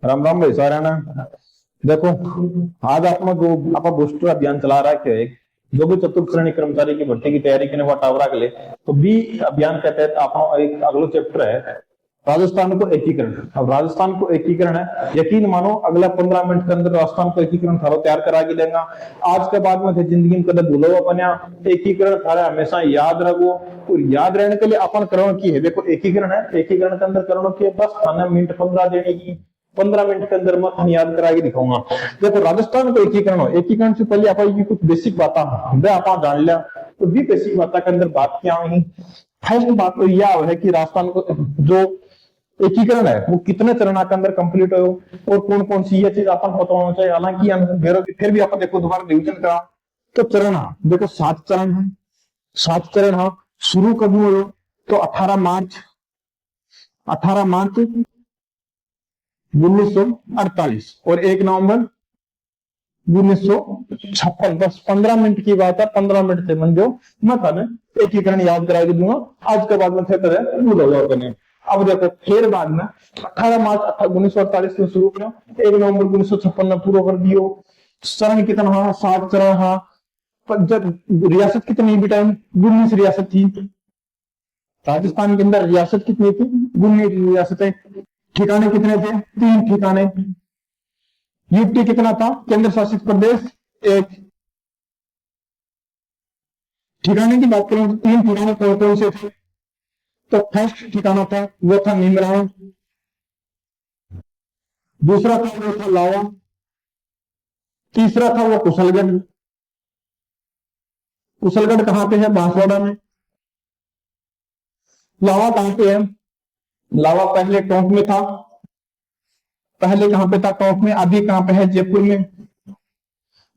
राम राम भाई सारा ना। देखो, आज अपना जो आप बूस्टर अभियान चला रहा है एक, जो भी चतुर्थ श्रेणी कर्मचारी की भर्ती की तैयारी करने वाला टावरा के लिए, तो बी अभियान के तहत अपना एक अगला चैप्टर है राजस्थान को एकीकरण। अब राजस्थान को एकीकरण है, यकीन मानो अगला 15 मिनट के अंदर राजस्थान को एकीकरण थारो तैयार करा के देगा। आज के बाद में जिंदगी में कदम भूलो अपना एकीकरण थारा हमेशा याद रखो। और याद रहने के लिए अपन करण की है, देखो एकीकरण है, एकीकरण के अंदर करण की बस खाना मिनट 15 देने की, 15 मिनट के अंदर मैं हम याद करा के दिखाऊंगा। देखो राजस्थान को एकीकरण हो, एकीकरण से पहले अपन कुछ बेसिक बात आप जान लिया, तो भी बेसिक बात के अंदर बात क्या हुई। फर्स्ट बात तो यह है कि राजस्थान को जो एकीकरण है वो कितने चरण के अंदर कंप्लीट हो और कौन कौन सी ये चीज अपन पता होना चाहिए। हालांकि फिर भी अपन देखो दोबारा रिविजन करा तो चरण देखो 7 चरण है, 7 चरण है। शुरू कब हुआ तो 18 मार्च 1948 और 1 नवंबर 1956। बस 15 मिनट की बात है, 15 मिनट से मंजो मैं था एकीकरण याद करा के दूंगा। आज के बाद में थे तरह भूल हो जाओ। अब देखो फिर बाद में 18 मार्च 1948 में शुरू किया, 1 नवंबर 1956 में पूरा कर दियो। चरण कितना हा 7 चरण हा। जब रियासत कितनी भी टाइम 19 रियासत थी राजस्थान के अंदर, रियासत कितनी थी 19 रियासतें। ठिकाने कितने थे 3 ठिकाने। यूटी कितना था केंद्र शासित प्रदेश 1। ठिकाने की बात करें तो 3 ठिकाने कौन कौन से थे, तो फर्स्ट ठिकाना था वो था निमरान, दूसरा था वो था लावा, तीसरा था वो कुशलगढ़। कुशलगढ़ कहां पे है बांसवाड़ा में। लावा कहां पे है, लावा पहले टोंक में था, पहले कहां पे था टोंक में, अभी कहां पे है जयपुर में।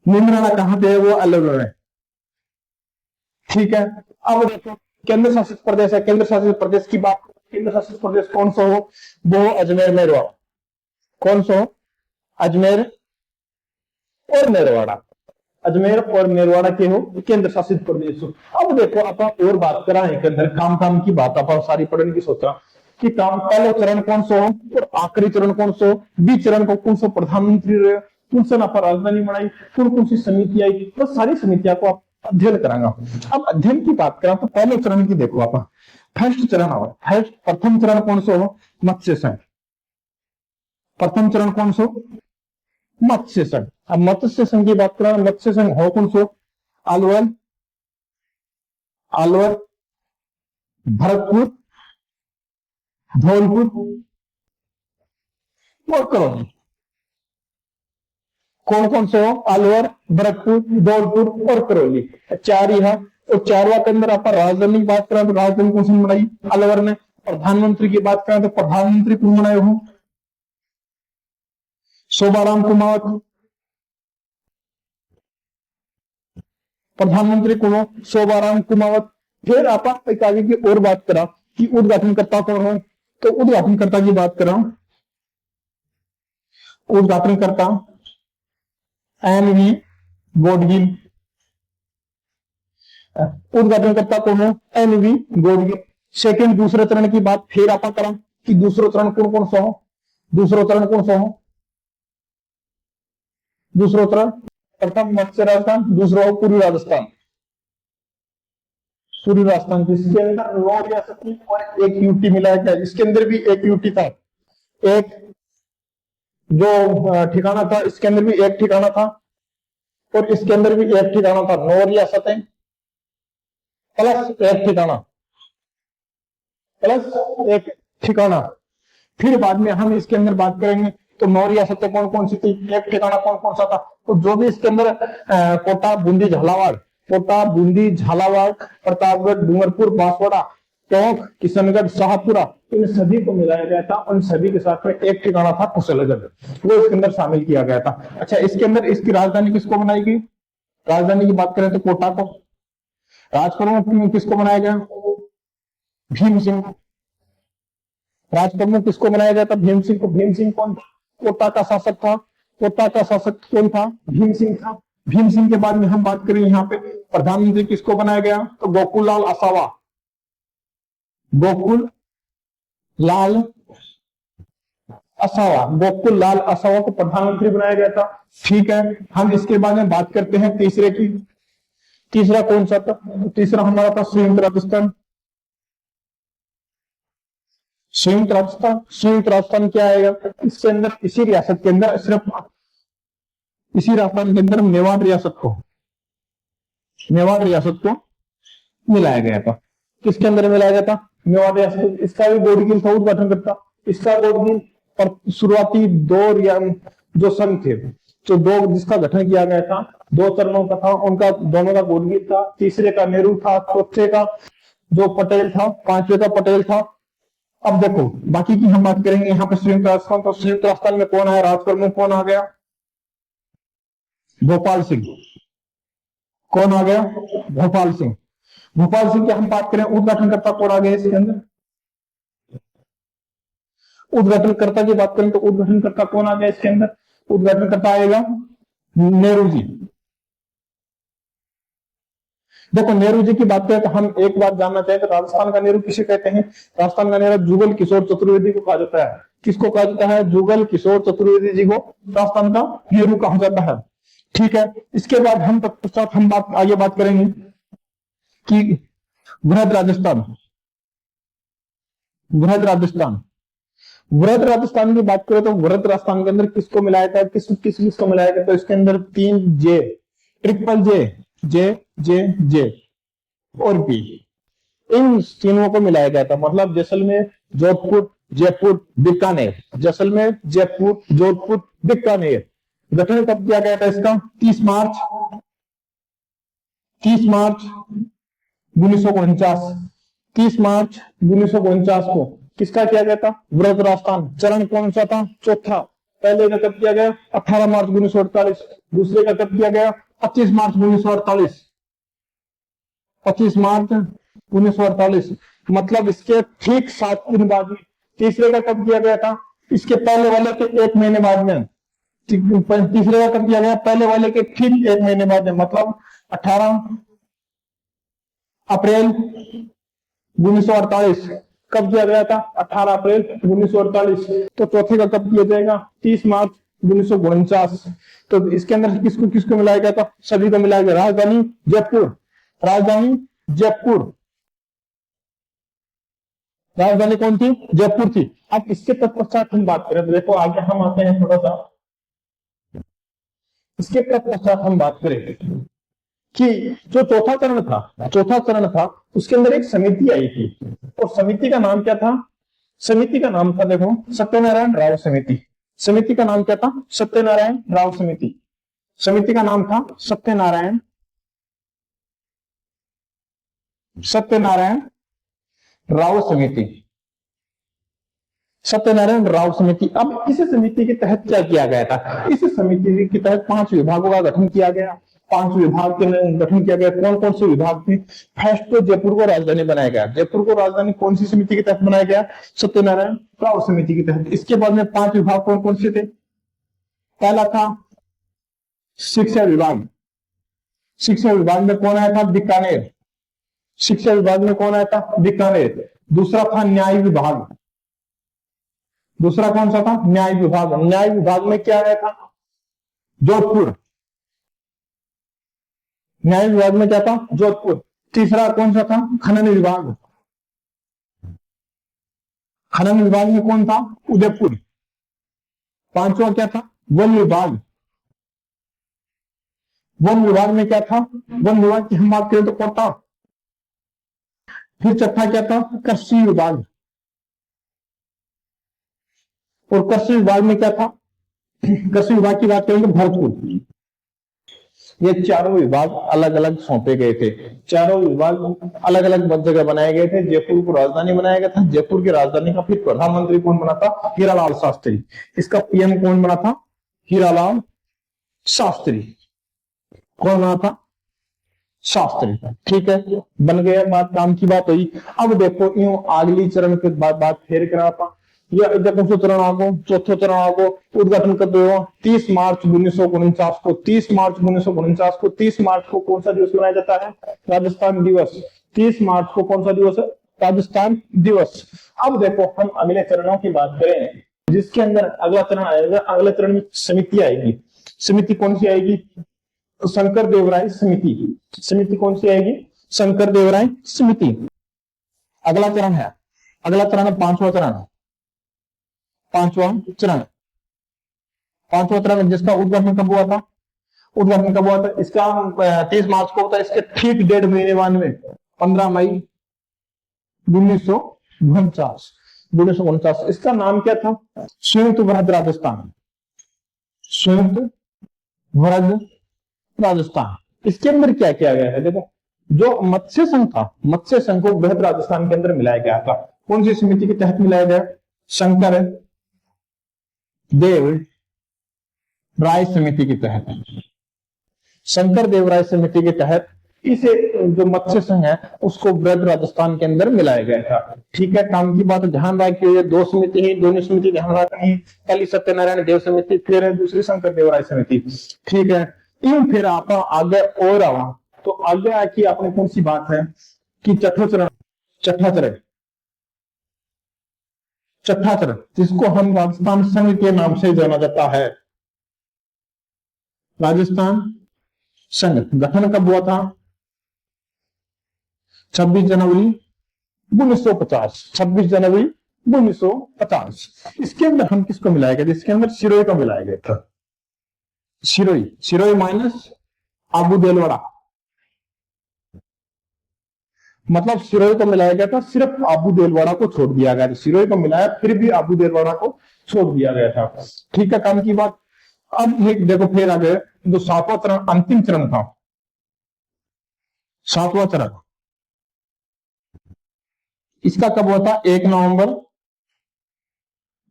निमराना कहां पे है वो अलवर में। ठीक है, अब देखो केंद्र शासित प्रदेश है, केंद्र शासित प्रदेश की बात, केंद्र शासित प्रदेश कौन सा हो वो अजमेर मेरवाड़ा। कौन सा हो अजमेर और मेरवाड़ा, अजमेर और मेरवाड़ा के हो केंद्र शासित प्रदेश हो। अब देखो आप और बात करा है के अंदर काम काम की बात आप सारी पढ़ने की सोचा कि काम पहले चरण कौन सा हो और आखिरी चरण कौन सा हो, बीच चरण को कौन सा प्रधानमंत्री रहे, कौन सा ना पर राजधानी बनाई, कौन कौन सी समिति आई, तो सारी समितियों को आप अध्ययन करांगा। अब अध्ययन की बात करा तो पहले चरण की देखो आप, फर्स्ट चरण हो, फर्स्ट प्रथम चरण कौन सा हो मत्स्य संघ। प्रथम चरण कौन सा मत्स्य संघ। अब मत्स्य संघ की बात करें, मत्स्य संघ हो कौन सो अलवर, अलवर, भरतपुर, धौलपुर और करौली। कौन कौन से हो अलवर, भरतपुर, धौलपुर और करौली, 4 ही है। और 4वां के अंदर आप राजधानी की बात करें तो राजधानी कौन सी बनाई अलवर ने। प्रधानमंत्री की बात करें तो प्रधानमंत्री कौन बनाए हो शोभाराम कुमावत। प्रधानमंत्री कौन हो शोभाराम कुमावत। फिर आप एक आगे की और बात करा कि उद्घाटनकर्ता कौन हो, तो उद्घाटनकर्ता की बात करा, उद्घाटनकर्ता एन.वी. गॉडगिल। उद्घाटनकर्ता कौन हो एन.वी. गॉडगिल। सेकंड दूसरे चरण की बात फिर आप करा कि दूसरा चरण कौन कौन सा हो, दूसरा चरण कौन सा हो, दूसरा चरण प्रथम मत्स्य राजस्थान, दूसरा हो पूर्वी राजस्थान, पूर्वी राजस्थान जिसके अंदर 9 रियासत थी और 1 यूटी मिला है। इसके अंदर भी 1 यूटी था, एक जो ठिकाना था इसके अंदर भी 1 ठिकाना था और इसके अंदर भी 1 ठिकाना था। 9 रियासतें प्लस 1 ठिकाना, प्लस 1 ठिकाना। फिर बाद में हम इसके अंदर बात करेंगे तो 9 रियासतें कौन कौन सी थी, 1 ठिकाना कौन कौन सा था। तो जो भी इसके अंदर कोटा, बूंदी, झालावाड़, कोटा, बूंदी, झालावाड़, प्रतापगढ़, डूंगरपुर, बांसवाड़ा, टोंक, किशनगढ़, शाहपुरा, इन सभी को मिलाया गया था। उन सभी के साथ में 1 ठिकाना था कुशलगढ़, वो इसके अंदर शामिल किया गया था। अच्छा, इसके अंदर इसकी राजधानी किसको बनाई गई, राजधानी की बात करें तो कोटा को। राजप्रमुख किसको बनाया गया भीम सिंह को। राजप्रमुख किसको बनाया गया था भीम सिंह को। भीम सिंह कौन कोटा का शासक था, कोटा का शासक कौन था भीम सिंह था। भीम सिंह के बाद में हम बात करें यहाँ पे प्रधानमंत्री किसको बनाया गया तो गोकुल लाल आसावा, गोकुल लाल असावा, गोकुल लाल असावा को प्रधानमंत्री बनाया गया था। ठीक है, हम इसके बारे में बात करते हैं तीसरे की। तीसरा कौन सा था? तीसरा हमारा था संयुक्त राजस्थान। संयुक्त राजस्थान, संयुक्त राजस्थान क्या आएगा इसके अंदर? इसी रियासत के अंदर सिर्फ इसी राजस्थान के अंदर मेवाड़ रियासत को मिलाया गया था। किसके अंदर मिलाया गया था? मेवाड़ रियासत। इसका भी बोर्ड गिल था उद्घाटन करता। इसका बोर्ड गिल और शुरुआती दो जो संघ थे, तो दो जिसका गठन किया गया था, 2 चरणों का था, उनका दोनों का बोर्ड गिल था। तीसरे का नेहरू था, चौथे का जो पटेल था, 5वें का पटेल था। अब देखो बाकी की हम बात करेंगे यहाँ पे संयुक्त राजस्थान। तो संयुक्त राजस्थान में कौन आया? राज प्रमुख कौन आ गया? भोपाल सिंह। कौन आ गया? भोपाल सिंह। भोपाल सिंह की हम बात करें, उद्घाटनकर्ता कौन आ गया इसके अंदर? उद्घाटनकर्ता की बात करें तो उद्घाटनकर्ता कौन आ गया इसके अंदर? उद्घाटनकर्ता आएगा नेहरू जी। देखो नेहरू जी की बात करें तो हम एक बात जानना चाहेंगे, राजस्थान का नेहरू किसे कहते हैं? राजस्थान का नेहरू जुगल किशोर चतुर्वेदी को कहा जाता है। किसको कहा जाता है? जुगल किशोर चतुर्वेदी जी को राजस्थान का नेहरू कहा जाता है। ठीक है, इसके बाद हम तत्पश्चात हम आगे बात करेंगे कि वृहद राजस्थान। वृहद राजस्थान, वृहद राजस्थान की बात करें तो वृहद राजस्थान के अंदर किसको मिलाया था? किसको मिलाया गया? तो इसके अंदर 3 जे, ट्रिपल जे, जे जे जे और बी, इन तीनों को मिलाया गया था। मतलब जैसलमेर, जोधपुर, जयपुर, बीकानेर। जैसलमेर, जयपुर, जोधपुर, बीकानेर। गठन कब किया गया था इसका? 30 मार्च 1949। 30 मार्च 1949 को किसका किया गया था? वृहद राजस्थान। चरण कौन सा था? चौथा। पहले का कब किया गया? 18 मार्च 1948। दूसरे का कब किया गया? 25 मार्च 1948। 25 मार्च 1948। मतलब इसके ठीक 7 दिन बाद। तीसरे का कब किया गया था? इसके पहले वाले के 1 महीने बाद में। तीसरे का कब किया गया? पहले वाले के ठीक 1 महीने बाद में, मतलब 18 अप्रैल 1948। कब किया गया था? 18 अप्रैल 1948। तो चौथे का कब किया जाएगा? 30 मार्च 1949। तो इसके अंदर किसको किसको मिलाया गया था? सभी को मिलाया गया। राजधानी जयपुर, राजधानी जयपुर। राजधानी कौन थी? जयपुर थी। अब इसके तत्पश्चात हम बात करें तो देखो आगे हम आते हैं थोड़ा सा। इसके तत्पश्चात हम बात करें कि जो चौथा चरण था उसके अंदर एक समिति आई थी, और समिति का नाम क्या था? समिति का नाम था देखो सत्यनारायण राव समिति। समिति का नाम क्या था? सत्यनारायण राव समिति। समिति का नाम था सत्यनारायण राव समिति। सत्यनारायण राव समिति। अब इस समिति के तहत क्या किया गया था? इस समिति के तहत 5 विभागों का गठन किया गया। 5 विभाग के गठन किया गया। कौन कौन से विभाग थे? फर्स्ट तो जयपुर को राजधानी बनाया गया। जयपुर को राजधानी कौन सी समिति के तहत बनाया गया? सत्यनारायण राव समिति के तहत। इसके बाद में 5 विभाग कौन कौन से थे? पहला था शिक्षा विभाग। शिक्षा विभाग में कौन आया था? बीकानेर। शिक्षा विभाग में कौन आया था? बीकानेर। दूसरा था न्याय विभाग। दूसरा कौन सा था? न्याय विभाग। न्याय विभाग में क्या आया था? जोधपुर। न्याय विभाग में क्या था? जोधपुर। तीसरा कौन सा था? खनन विभाग। खनन विभाग में कौन था? उदयपुर। पांचवा क्या था? वन विभाग। वन विभाग में क्या था? वन विभाग की हम बात करें तो कौन था? फिर चौथा क्या था? कृषि विभाग। और कृषि विभाग में क्या था? कृषि विभाग की बात करें तो भरतपुर। ये चारों विभाग अलग अलग सौंपे गए थे। चारों विभाग अलग अलग जगह बनाए गए थे। जयपुर को राजधानी बनाया गया था। जयपुर की राजधानी का फिर प्रधानमंत्री कौन बना था? हीरालाल शास्त्री। इसका पीएम कौन बना था? हीरालाल शास्त्री। कौन बना था? शास्त्री। ठीक है, बन गया बात, काम की बात हुई। अब देखो यूं अगली चरण के बाद बात फेर करा था। यह कौन चरण आगो? चौथो चरण आगो उद्घाटन कर दो 30 मार्च 1949 को। 30 मार्च 1949 को 30 मार्च को कौन सा दिवस मनाया जाता है? राजस्थान दिवस। 30 मार्च को कौन सा दिवस है? राजस्थान दिवस। अब देखो हम अगले चरणों की बात करें जिसके अंदर अगला चरण आएगा, अगले चरण में समिति आएगी। समिति कौन सी आएगी? शंकर देवराय समिति। समिति कौन सी आएगी? शंकर देवराय समिति। अगला चरण है, अगला चरण है पांचवा चरण। पांचवा चरण, पांचवा चरण जिसका उद्घाटन कब हुआ था? उद्घाटन कब हुआ था इसका? 30 मार्च को होता है। इसके ठीक 1.5 महीने बाद में 15 मई 1949। इसका नाम क्या था? संयुक्त वृहद राजस्थान। संयुक्त वृहद राजस्थान। इसके अंदर क्या किया गया है? देखो, जो मत्स्य संघ था, मत्स्य संघ को वृहद राजस्थान के अंदर मिलाया गया था। कौन सी समिति के तहत मिलाया गया? शंकर देव राय समिति के तहत। शंकर देवराय समिति के तहत इसे जो मत्स्य संघ है उसको वृहद राजस्थान के अंदर मिलाया गया था। ठीक है, काम की बात ध्यान रखिए, ये 2 समिति है, दोनों समिति ध्यान रखनी है। पहली सत्यनारायण देव समिति, फिर है दूसरी शंकर देवराय समिति। ठीक है, इन फिर आप आगे और आवा तो आगे आकी आपने कौन सी बात है कि छठा चरण, छठा चरण, छठा चरण जिसको हम राजस्थान संघ के नाम से जाना जाता है। राजस्थान संघ गठन कब हुआ था? 26 जनवरी 1950। 26 जनवरी 1950। इसके अंदर हम किसको मिलाया गया? इसके अंदर सिरोही को मिलाया गया था। सिरोही, सिरोही माइनस आबू देलवाड़ा, मतलब सिरोही को मिलाया गया था, सिर्फ आबू देलवाड़ा को छोड़ दिया गया था। सिरोही को मिलाया फिर भी आबू देलवाड़ा को छोड़ दिया गया था। ठीक है, काम की बात। अब एक देखो फिर आगे जो 7वां चरण, अंतिम चरण था, 7वां चरण, इसका कब हुआ था? 1 नवंबर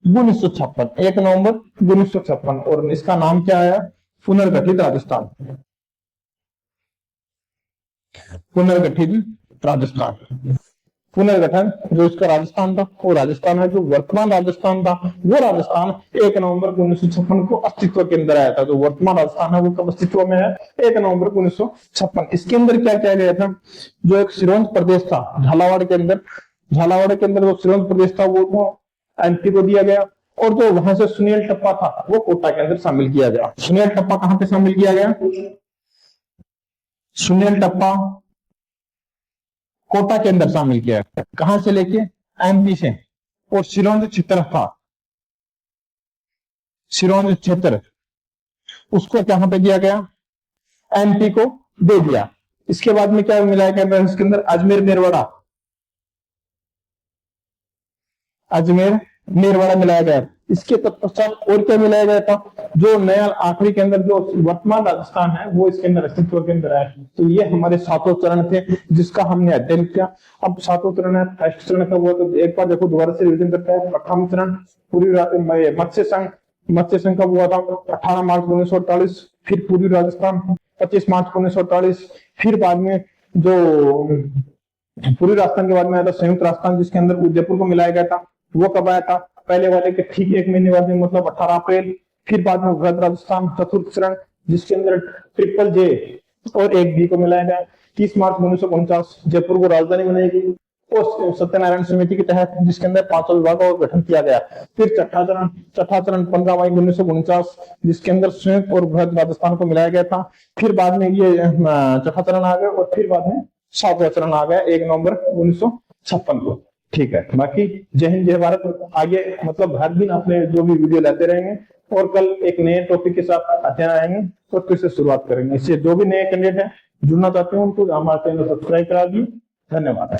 1956। 1 नवंबर 1956। और इसका नाम क्या आया? पुनर्गठित राजस्थान। पुनर्गठित राजस्थान। पुनर्गठन जो इसका राजस्थान था वो राजस्थान है, जो वर्तमान राजस्थान था वो राजस्थान 1 नवंबर 1956 को अस्तित्व के अंदर आया था। जो वर्तमान राजस्थान है वो कब अस्तित्व में है? 1 नवंबर 1956। इसके अंदर क्या किया गया था? जो एक सिरोंज प्रदेश था झालावाड़ के अंदर, झालावाड़ के अंदर जो सिरोंज प्रदेश था वो एमपी को दिया गया, और जो वहां से सुनील टप्पा था वो कोटा के अंदर शामिल किया गया। सुनील टप्पा कहां पे शामिल किया गया? सुनील टप्पा कोटा के अंदर शामिल किया। कहां से लेके? एमपी से। और सिरोंज क्षेत्र था, सिरोंज क्षेत्र, उसको कहां पे दिया गया? एमपी को दे दिया। इसके बाद में क्या मिलाया गया इसके अंदर? अजमेर मेरवाड़ा, अजमेर मेरवाड़ा मिलाया गया। इसके तत्पश्चात और क्या मिलाया गया था? जो नया आखिरी के अंदर जो वर्तमान राजस्थान है वो इसके अंदर अस्तित्व के अंदर आया। तो ये हमारे 7 चरण थे जिसका हमने अध्ययन किया। अब 7 चरण है। फर्स्ट चरण कब हुआ? तो एक बार देखो दोबारा से रिविजन करते हैं। प्रथम चरण पूरी मत्स्य संघ, मत्स्य संघ कब हुआ था? 18 मार्च 1948। फिर पूर्वी राजस्थान 25 मार्च 1948। फिर बाद में जो पूर्वी राजस्थान के बाद में आया था संयुक्त राजस्थान, जिसके अंदर उदयपुर को मिलाया गया था। वो कब आया था? पहले वाले के ठीक 1 महीने बाद में, मतलब 18 अप्रैल। फिर बाद में वृहद राजस्थान चतुर्थ चरण, जिसके अंदर ट्रिपल जे और 1 बी को मिलाया गया। 30 मार्च 1949 जयपुर को राजधानी बनाई गई और सत्यनारायण समिति के तहत, जिसके अंदर 5 विभागों का गठन किया गया। फिर छठा चरण 15 मई 1949, जिसके अंदर संयुक्त और वृहद राजस्थान को मिलाया गया था। फिर बाद में ये छठा चरण आ गया और फिर बाद में 7वां चरण आ गया 1 नवंबर 1956 को। ठीक है, बाकी जय हिंद जय भारत। आगे मतलब हर दिन अपने जो भी वीडियो लाते रहेंगे और कल एक नए टॉपिक के साथ अध्ययन आएंगे और फिर से शुरुआत करेंगे। इससे जो भी नए कैंडिडेट हैं जुड़ना चाहते हैं उनको हमारे चैनल सब्सक्राइब करा दिए। धन्यवाद।